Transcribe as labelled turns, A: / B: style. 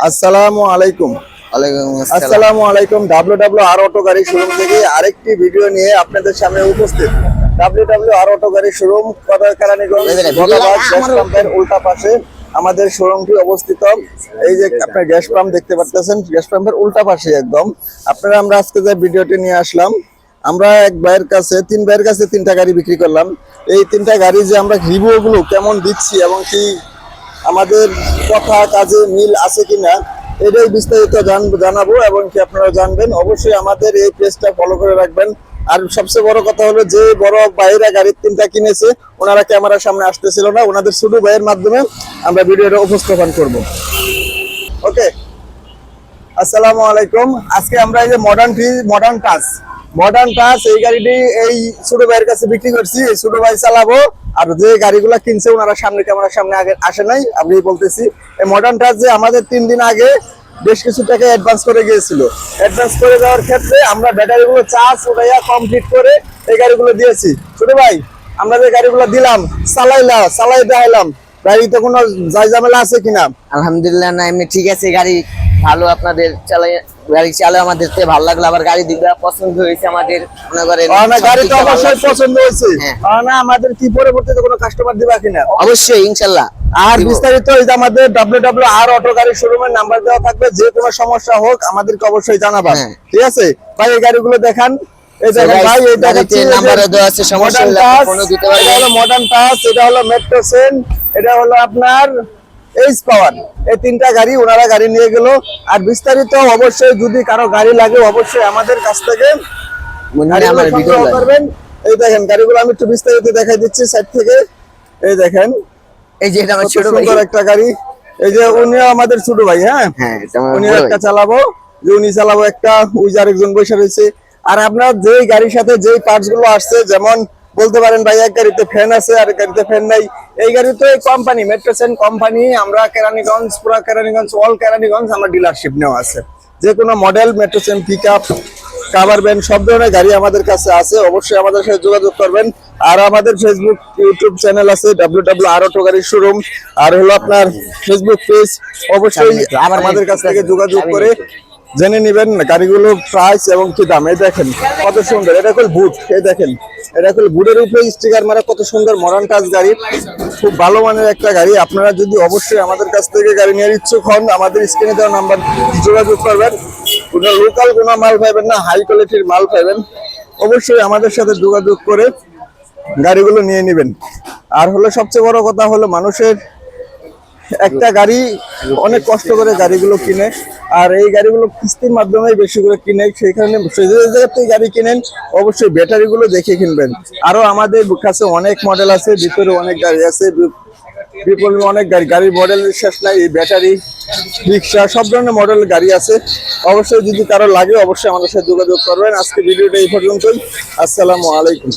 A: আসসালামু আলাইকুম। আসসালামু আলাইকুম। WWR অটো গাড়ি শোরুম থেকে আরেকটি ভিডিও নিয়ে আপনাদের সামনে উপস্থিত। WWR অটো গাড়ি শোরুম কেরানীগঞ্জ পাম্পের উল্টা পাশে আমাদের শোরুমটি অবস্থিত। এই যে আপনার গ্যাস পাম্প দেখতে পাচ্ছেন, গ্যাস পাম্পের উল্টা পাশে একদম। আপনারা আমরা আজকে যে ভিডিওটি নিয়ে আসলাম, আমরা এক ভাইয়ের কাছে তিন ভাইয়ের কাছে তিনটা গাড়ি বিক্রি করলাম। এই তিনটা গাড়ি যে আমরা রিভিউ গুলো কেমন দিচ্ছি এবং কি আমাদের কথা কাজে মিল আছে কিনা এটাই বিস্তারিত জানাবো এবং কি আপনারা জানবেন। অবশ্যই আমাদের এই পেজটা ফলো করে রাখবেন। আর সবচেয়ে বড় কথা হলো, যে বড় ভাইরা গাড়ির তিনটা কিনেছে ওনারা ক্যামেরার সামনে আসতেছিল না, ওনাদের ছোট ভাইয়ের মাধ্যমে আমরা ভিডিওটা উপস্থাপন করব। ওকে, আসসালামু আলাইকুম। আজকে আমরা এই যে মডার্ন টাচ এই গাড়িটি এই ছোট ভাইয়ের কাছে বিক্রি করছি। এই ছোট ভাই চালাবো, আর যে গাড়িগুলা কিনছে ওনারা সামনে ক্যামেরার সামনে আগে আসে নাই। আমি বলতেছি এই মডার্ন টাচ যে আমাদের 3 দিন আগে বেশ কিছু টাকা অ্যাডভান্স করে গিয়েছিল। অ্যাডভান্স করে দেওয়ার ক্ষেত্রে আমরা ব্যাটারিগুলো চার্জ উঠাইয়া কমপ্লিট করে এই গাড়িগুলো দিয়েছি। ছোট ভাই, আমরা যে গাড়িগুলো দিলাম চালাই দেখাইলাম, গাড়িতে কোনো যাই ঝামেলা আছে কিনা?
B: আলহামদুলিল্লাহ, না এমনি ঠিক আছে। গাড়ি ভালো, আপনাদের গাড়ি চালায় আমাদের ভালো লাগলো। আবার গাড়ি দিকটা পছন্দ হয়েছে আমাদের, মনে করেন
A: গাড়ি তো অবশ্যই পছন্দ হয়েছে। না আমাদের কি পরবর্তীতে কোনো কাস্টমার দিবা কিনা?
B: অবশ্যই, ইনশাআল্লাহ।
A: আর বিস্তারিত এই যে আমাদের WWR অটো গাড়ি শোরুমের নাম্বার দেওয়া থাকবে, যে কোনো সমস্যা হোক আমাদেরকে অবশ্যই জানাবেন। ঠিক আছে ভাই, এই গাড়িগুলো দেখান। এই দেখেন ভাই, এই দেখাচ্ছি
B: নাম্বারে দেওয়া আছে, সমস্যা হলে ফোন দিতে পারবেন।
A: এটা হলো মডার্ন টাচ, এটা হলো মেট্রোসেন, এটা হলো আপনার এইচ পাওয়ার। এই তিনটা গাড়ি ওনারা গাড়ি নিয়ে গেল। আর বিস্তারিত অবশ্যই যদি কারো গাড়ি লাগে অবশ্যই আমাদের কাছ থেকে করবেন। এই দেখেন গাড়িগুলো আমি একটু বিস্তারিত দেখাই দিচ্ছি সাইড থেকে। এই দেখেন,
B: এই যে এটা আমার ছোট ভাই,
A: সুন্দর একটা গাড়ি। এই যে উনিও আমাদের ছোট ভাই। হ্যাঁ, উনি একটা চালাবো, যে উনি চালাবো একটা, ওই যে আরেকজন বসে রয়েছে। আর আপনার যেই গাড়ির সাথে যেই পার্টস গুলো আসছে, যেমন বলতে পারেন ভাই এক গাড়িতে ফ্যান আছে আর এক গাড়িতে ফ্যান নাই। এই গাড়িতে কোম্পানি মেট্রোসেন কোম্পানি, আমরা কেরানীগঞ্জ, পুরা কেরানীগঞ্জ, অল কেরানীগঞ্জ আমরা ডিলারশিপ নেওয়া আছে। যে কোনো মডেল মেট্রোসেন পিকআপ, কাভার ভ্যান সব ধরনের গাড়ি আমাদের কাছে আছে। অবশ্যই আমাদের সাথে যোগাযোগ করবেন। আর আমাদের ফেসবুক ইউটিউব চ্যানেল আছে WWR অটো গাড়ি শোরুম, আর হলো আপনার ফেসবুক পেজ। অবশ্যই আমাদের কাছ থেকে যোগাযোগ করে জেনে নেবেন গাড়িগুলো প্রাইস এবং কি দাম। এই দেখেন কত সুন্দর, এটা হল বুট। এই দেখেন, এটা হল বুটের উপরে স্টিকার মারা, কত সুন্দর মডার্ন টাচ গাড়ি, খুব ভালো মানের একটা গাড়ি। আপনারা যদি অবশ্যই আমাদের কাছ থেকে গাড়ি নেওয়ার ইচ্ছুক হন, আমাদের স্ক্রিনে দেওয়া নাম্বার যোগাযোগ করবেন। কোনো লোকাল কোনো মাল পাইবেন না, হাই কোয়ালিটির মাল পাইবেন। অবশ্যই আমাদের সাথে যোগাযোগ করে গাড়িগুলো নিয়ে নেবেন। আর হলো সবচেয়ে বড় কথা হলো, মানুষের একটা গাড়ি অনেক কষ্ট করে গাড়িগুলো কিনে, আর এই গাড়িগুলো কিস্তির মাধ্যমে বেশি করে কিনে। সেখানে গাড়ি কিনেন অবশ্যই ব্যাটারি গুলো দেখে কিনবেন। আরো আমাদের কাছে অনেক মডেল আছে, ভিতরে অনেক গাড়ি আছে, বিপরীতে অনেক গাড়ির মডেল শেষ নাই। এই ব্যাটারি রিক্সা সব ধরনের মডেল গাড়ি আছে। অবশ্যই যদি কারো লাগে অবশ্যই আমাদের সাথে যোগাযোগ করবেন। আজকে ভিডিওটা এই পর্যন্তই। আসসালামু আলাইকুম।